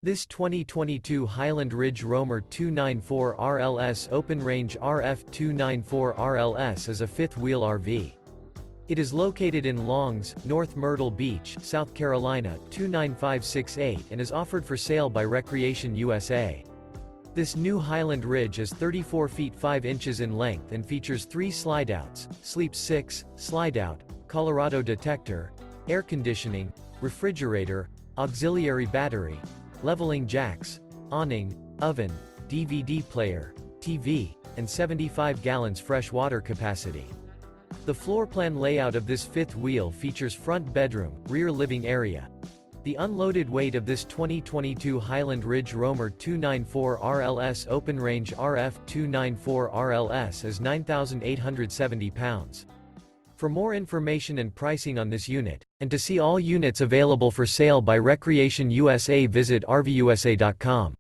This 2022 Highland Ridge Roamer 294RLS Open Range RF294RLS is a fifth-wheel RV. It is located in Longs, North Myrtle Beach, South Carolina, 29568 and is offered for sale by Recreation USA. This new Highland Ridge is 34 feet 5 inches in length and features 3 slideouts, Sleep 6, Slideout, Colorado Detector, air conditioning, refrigerator, auxiliary battery, leveling jacks, awning, oven, DVD player, TV, and 75 gallons fresh water capacity. The floor plan layout of this fifth wheel features front bedroom, rear living area. The unloaded weight of this 2022 Highland Ridge Roamer 294RLS Open Range RF294RLS is 9,870 pounds. For more information and pricing on this unit, and to see all units available for sale by Recreation USA, visit RVUSA.com.